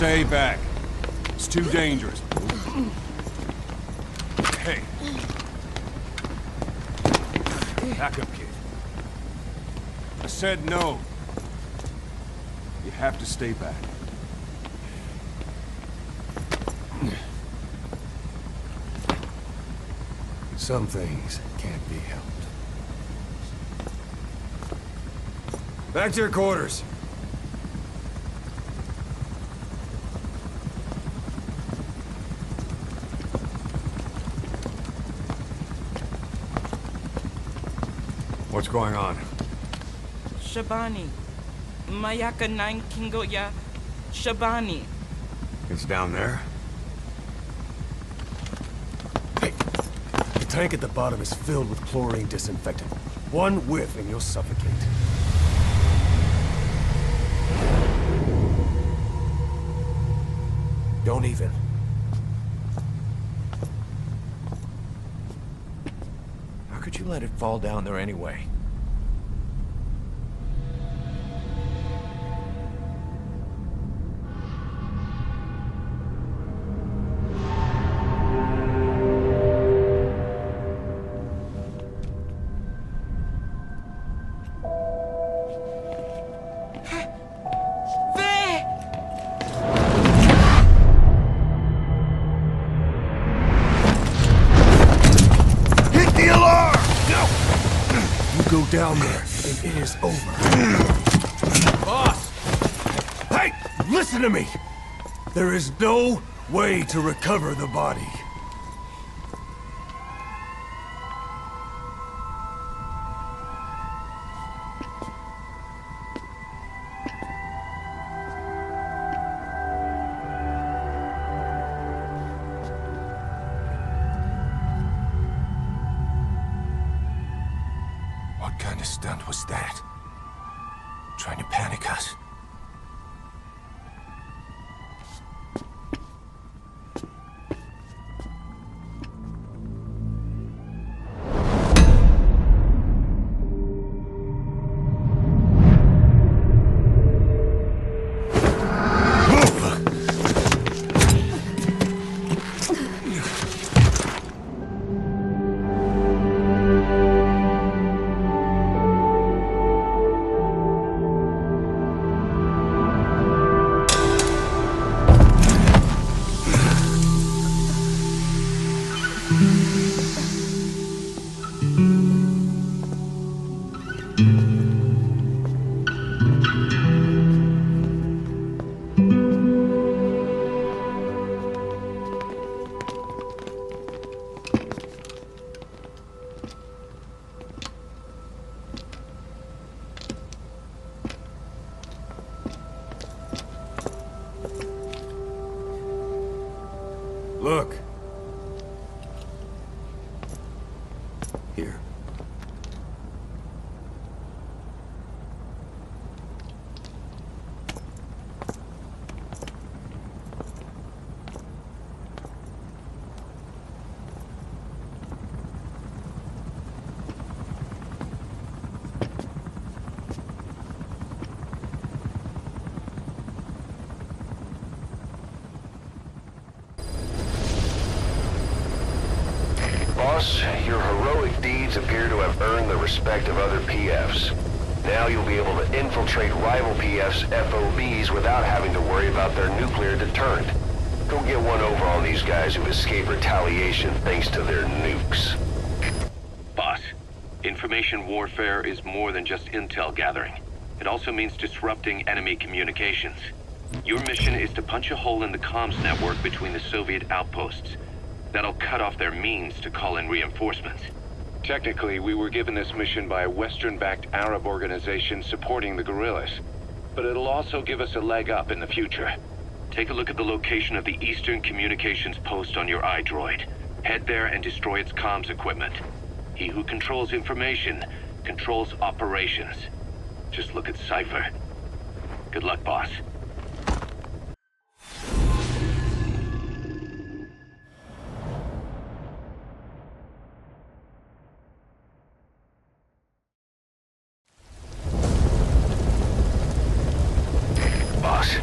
Stay back. It's too dangerous. Hey. Back up, kid. I said no. You have to stay back. Some things can't be helped. Back to your quarters. What's going on? Shabani. Mayaka 9 Kingo ya. Shabani. It's down there. Hey, the tank at the bottom is filled with chlorine disinfectant. One whiff and you'll suffocate. Don't even. How could you let it fall down there anyway? Go down there, and it is over. Boss! Hey! Listen to me! There is no way to recover the body. What kind of stunt was that? Trying to panic us? Look. Here. Boss, your heroic deeds appear to have earned the respect of other PFs. Now you'll be able to infiltrate rival PFs' FOBs without having to worry about their nuclear deterrent. Go get one over on these guys who've escaped retaliation thanks to their nukes. Boss, information warfare is more than just intel gathering. It also means disrupting enemy communications. Your mission is to punch a hole in the comms network between the Soviet outposts. That'll cut off their means to call in reinforcements. Technically, we were given this mission by a Western-backed Arab organization supporting the guerrillas. But it'll also give us a leg up in the future. Take a look at the location of the Eastern Communications Post on your iDroid. Head there and destroy its comms equipment. He who controls information controls operations. Just look at Cypher. Good luck, boss. Boss,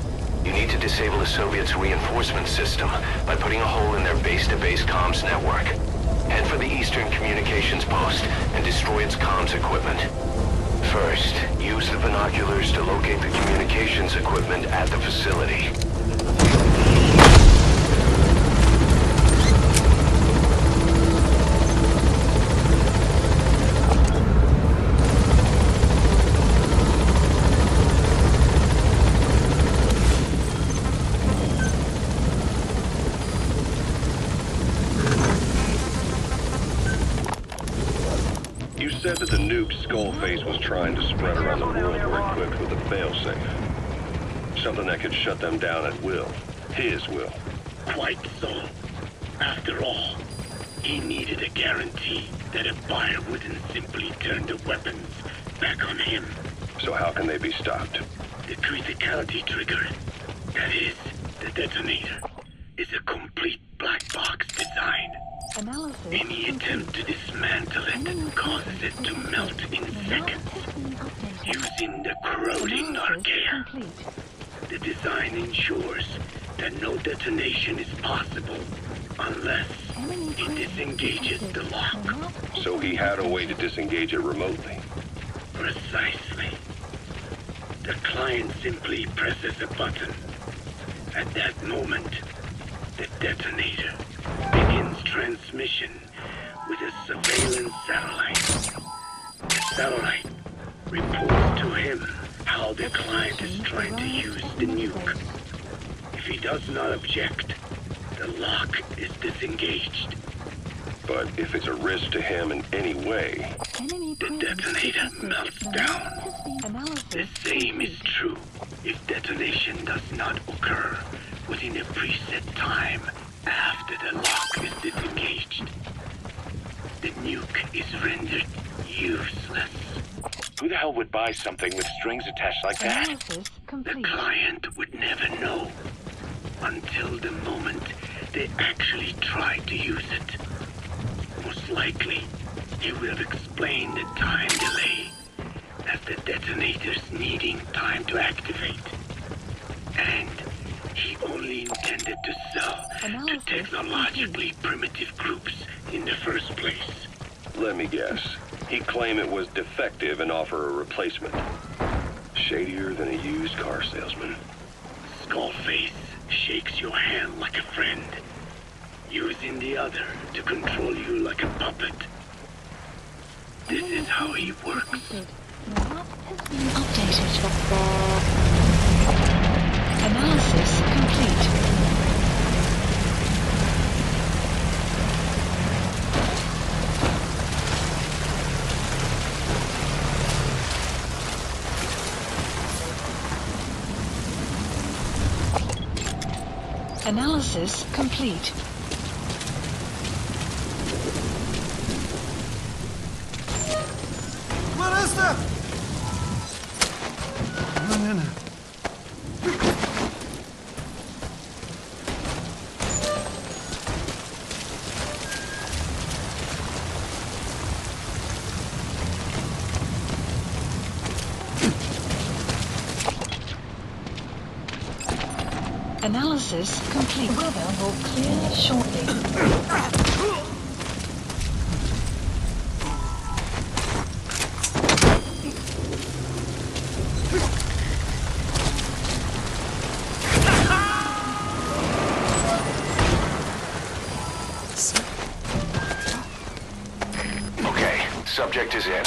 you need to disable the Soviet reinforcement system by putting a hole in their base-to-base comms network. Head for the eastern communications post and destroy its comms equipment. First, use the binoculars to locate the communications equipment at the facility. You said that the nuke Skullface was trying to spread around the world were equipped with a failsafe. Something that could shut them down at will. His will. Quite so. After all, he needed a guarantee that a buyer wouldn't simply turn the weapons back on him. So how can they be stopped? The criticality trigger, that is, the detonator, is a complete black box design. Any attempt to dismantle it causes it to melt in seconds, using the corroding archaea. The design ensures that no detonation is possible unless it disengages the lock. So he had a way to disengage it remotely. Precisely. The client simply presses a button. At that moment, the detonator begins transmission with a surveillance satellite. The satellite reports to him how the client is trying to use the nuke. If he does not object, the lock is disengaged. But if it's a risk to him in any way... The detonator melts down. The same is true if detonation does not occur within a preset time after the lock is disengaged. The nuke is rendered useless. Who the hell would buy something with strings attached like that? The client would never know until the moment they actually try to use it. Most likely, he would have explained the time delay as the detonators needing time to activate. And he only intended to sell to technologically primitive groups in the first place. Let me guess. He'd claim it was defective and offer a replacement. Shadier than a used car salesman. Skullface shakes your hand like a friend, using the other to control you like a puppet. This is how he works. Analysis complete. Analysis complete. What is that? No. Analysis complete. Weather will clear shortly. Okay, subject is in.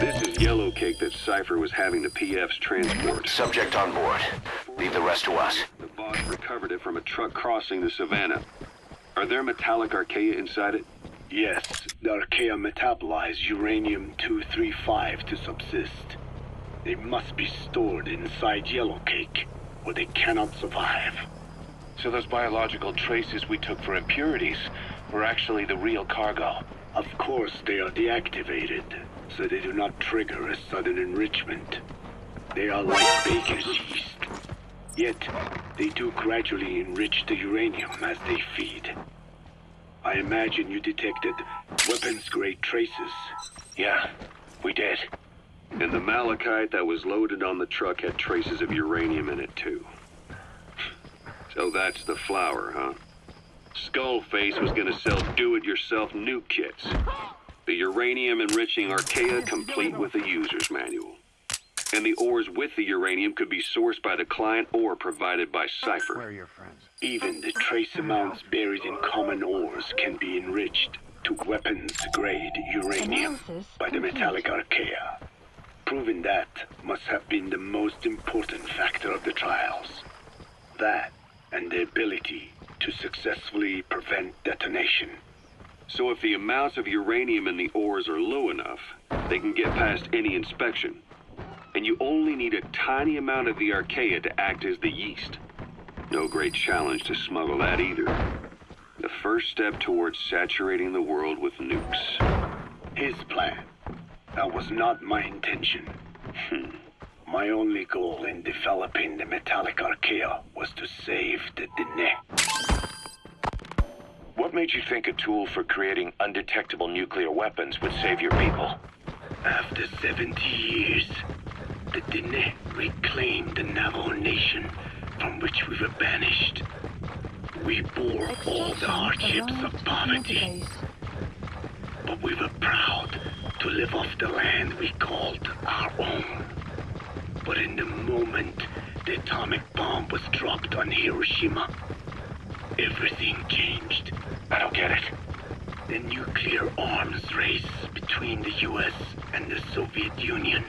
This is yellow cake that Cypher was having the PFs transport. Subject on board. Leave the rest to us. The boss recovered it from a truck crossing the savannah. Are there metallic archaea inside it? Yes, the archaea metabolize uranium-235 to subsist. They must be stored inside yellow cake, or they cannot survive. So those biological traces we took for impurities were actually the real cargo. Of course, they are deactivated, so they do not trigger a sudden enrichment. They are like baker's yeast. Yet, They do gradually enrich the uranium as they feed. I imagine you detected weapons-grade traces. Yeah, we did. And the malachite that was loaded on the truck had traces of uranium in it, too. So that's the flower, huh? Skullface was gonna sell do-it-yourself nuke kits. The uranium-enriching archaea complete with a user's manual. And the ores with the uranium could be sourced by the client or provided by Cypher. Where are your friends? Even the trace amounts buried in common ores can be enriched to weapons-grade uranium by the metallic archaea. Proving that must have been the most important factor of the trials. That and the ability to successfully prevent detonation. So if the amounts of uranium in the ores are low enough, they can get past any inspection. And you only need a tiny amount of the archaea to act as the yeast. No great challenge to smuggle that either. The first step towards saturating the world with nukes. His plan. That was not my intention. My only goal in developing the metallic archaea was to save the Dene. What made you think a tool for creating undetectable nuclear weapons would save your people? After 70 years, the Dene reclaimed the Navajo nation from which we were banished. We bore all the hardships of poverty, but we were proud to live off the land we called our own. But in the moment the atomic bomb was dropped on Hiroshima, everything changed. I don't get it. The nuclear arms race between the US and the Soviet Union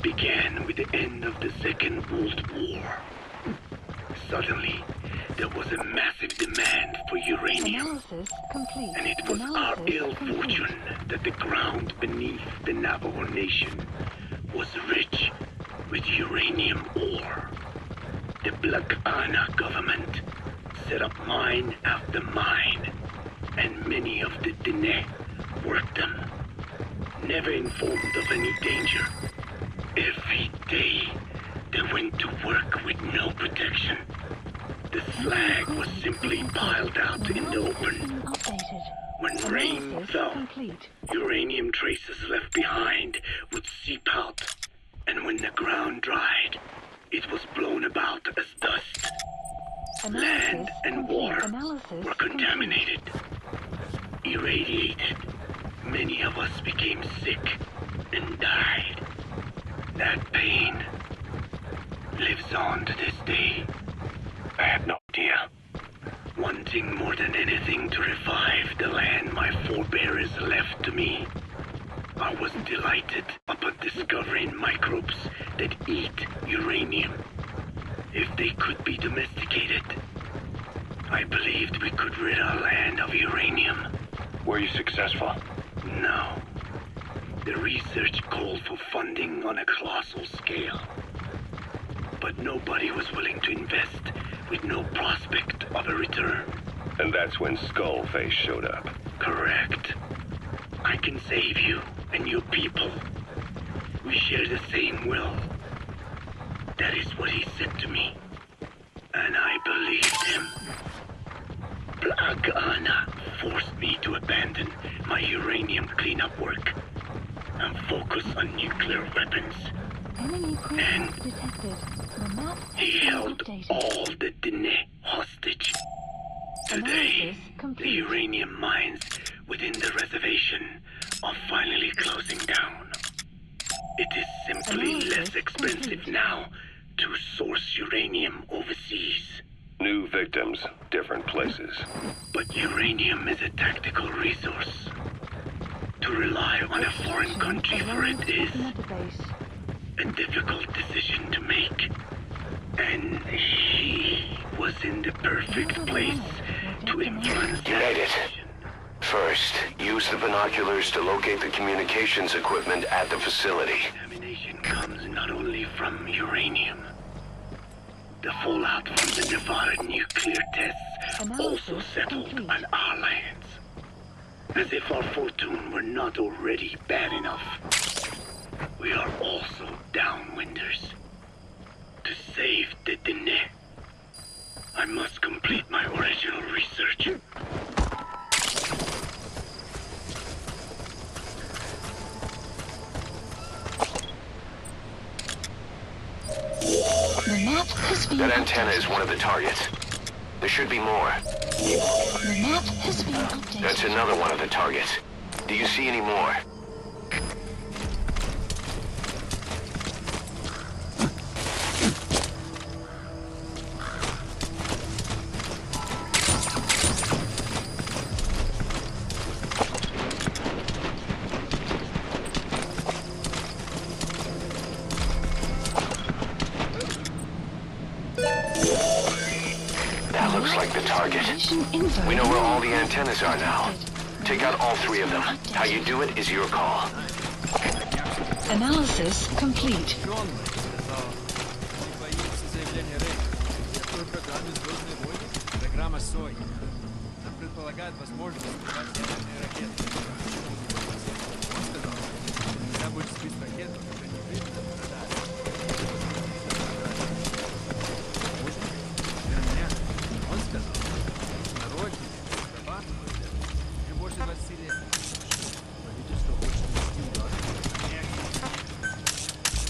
began with the end of the Second World War. Suddenly, there was a massive demand for uranium. And it was our ill fortune that the ground beneath the Navajo Nation was rich with uranium ore. The Black Ana government set up mine after mine, and many of the Dene worked them, never informed of any danger. Every day, they went to work with no protection. The slag was simply piled out in the open. When rain fell, uranium traces left behind would seep out, and when the ground dried, it was blown about as dust. Land and water were contaminated, irradiated. Many of us became sick and died. That pain lives on to this day. I had no idea. Wanting more than anything to revive the land my forebears left to me, I was delighted upon discovering microbes that eat uranium. If they could be domesticated, I believed we could rid our land of uranium. Were you successful? No. The research called for funding on a colossal scale. But nobody was willing to invest with no prospect of a return. And that's when Skullface showed up. Correct. I can save you and your people. We share the same will. That is what he said to me. And I believed him. Black Ana forced me to abandon my uranium cleanup work and focus on nuclear weapons. And he held all the Dene hostage. Today, the uranium mines within the reservation are finally closing down. It is simply less expensive now to source uranium overseas. New victims, different places. But uranium is a tactical resource. To rely on a foreign country for it is a difficult decision to make. And he was in the perfect place to influence that United. decision. First, use the binoculars to locate the communications equipment at the facility. Contamination comes not only from uranium. The fallout from the Nevada nuclear tests also settled on our lands. As if our fortune were not already bad enough. We are also downwinders. To save the Dene, I must complete my original research. The map has been That antenna updated. is one of the targets. There should be more. The map has been updated. That's another one of the targets. Do you see any more? That looks like the target. Mission info. We know where all the antennas are now. Take out all three of them. How you do it is your call. Analysis complete. Программа «Сой» предполагает возможность создать ядерные ракеты. Он сказал, нельзя будет сбить ракету, уже не видно радар. Для меня он сказал, на родине, зарабатывают уже больше 20 лет. Правительство хочет нести удар.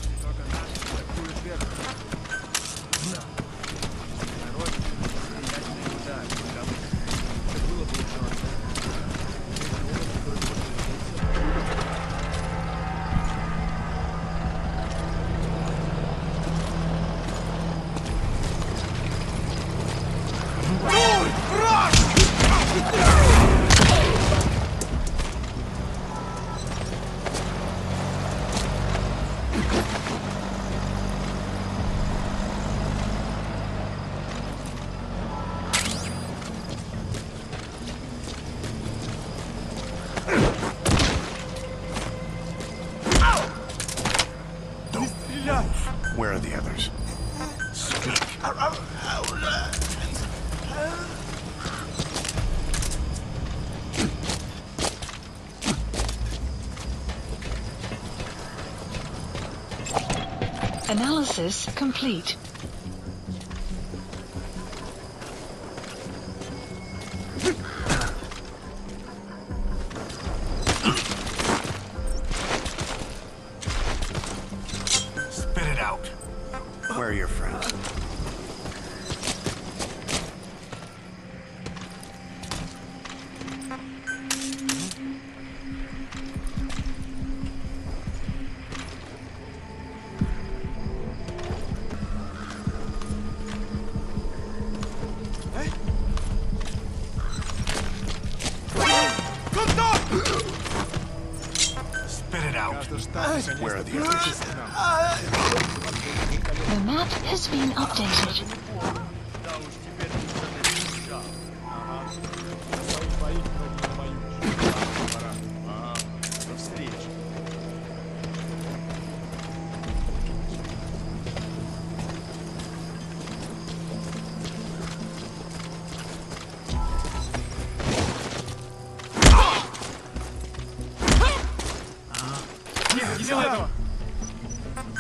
Не только наши, такую жертву. Да. На родине. Да, это было бы ужасно. Where are the others? Speak. Analysis complete. Spit it out. Where are your friends? Spit it out. Where are the others? The map has been updated.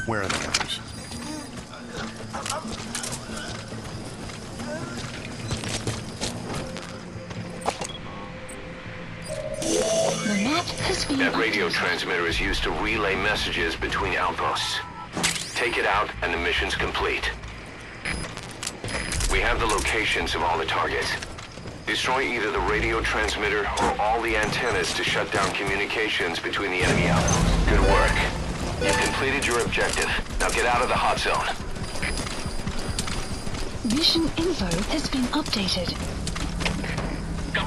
Where are the others? The map has been That radio updated. transmitter is used to relay messages between outposts. Take it out and the mission's complete. We have the locations of all the targets. Destroy either the radio transmitter or all the antennas to shut down communications between the enemy outposts. Good work. You've completed your objective. Now get out of the hot zone. Mission info has been updated. The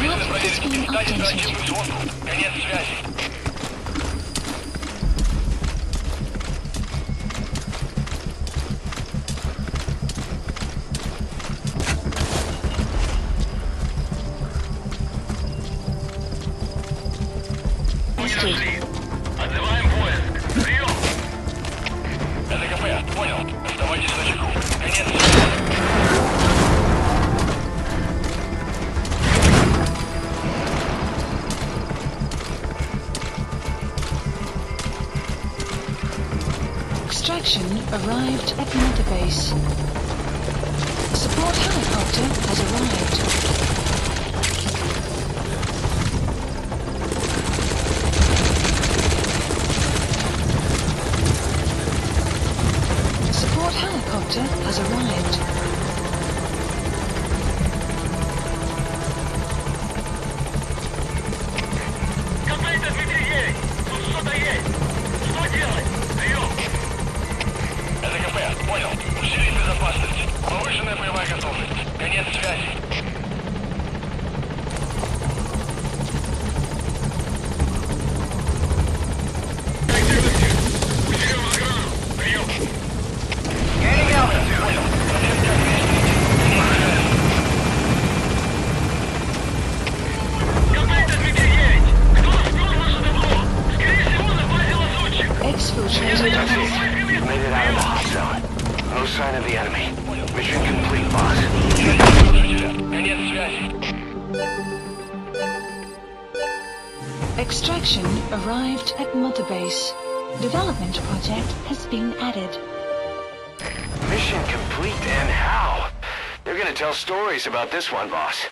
map has been updated. Understood. Отзываем поиск. Прием! Это КП. Понял. Оставайтесь на чеку. Конец связи. Extraction arrived at Mother Base. Support helicopter has arrived. Support helicopter has arrived. Extraction arrived at Mother Base. Development project has been added. Mission complete, and how? They're gonna tell stories about this one, boss.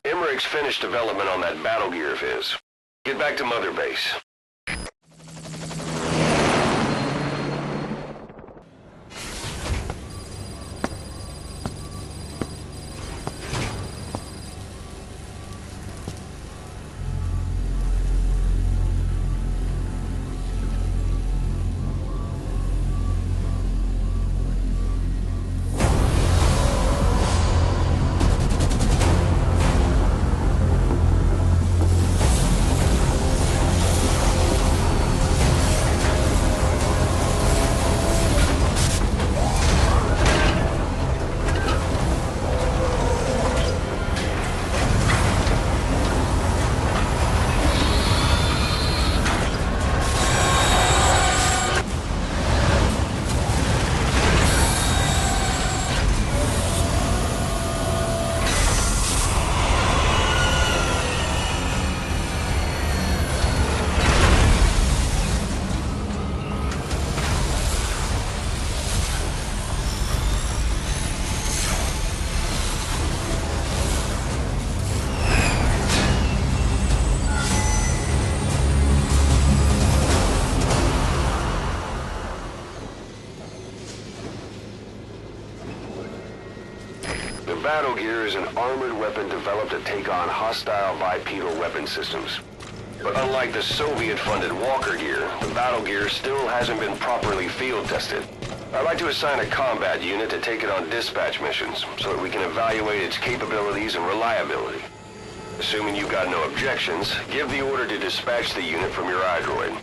Emmerich's finished development on that battle gear of his. Get back to Mother Base. Battle gear is an armored weapon developed to take on hostile bipedal weapon systems. But unlike the Soviet-funded Walker gear, the battle gear still hasn't been properly field tested. I'd like to assign a combat unit to take it on dispatch missions, so that we can evaluate its capabilities and reliability. Assuming you've got no objections, give the order to dispatch the unit from your iDroid.